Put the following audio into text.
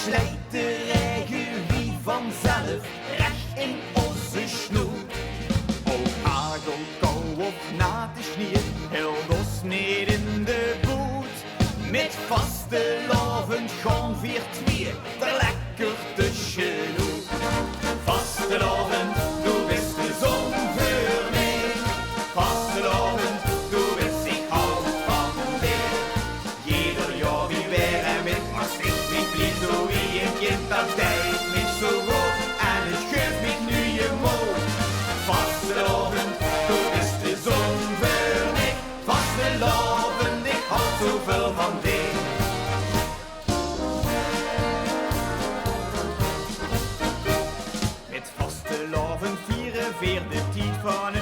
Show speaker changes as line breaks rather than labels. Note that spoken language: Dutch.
slijt de regerie vanzelf recht in onze snoet. O hagel, kou of natte sneeuw, hield ons neer in de boot. Met vaste lovend gaan 4-2, er lekker tussenuit. Vaste lovend, du bist de zon voor mij. Vaste lovend, du bist ik houd van dir. Jeder jaar wie wäre mit Maastricht, ik vlieg zo wie een kind, dat tijd niet zo goed. En ik geef mich nu je moe. Vaste lovend, du bist de zon voor mij. Vaste lovend, ik houd zoveel van dir. Met vaste loven vieren weer de tijd van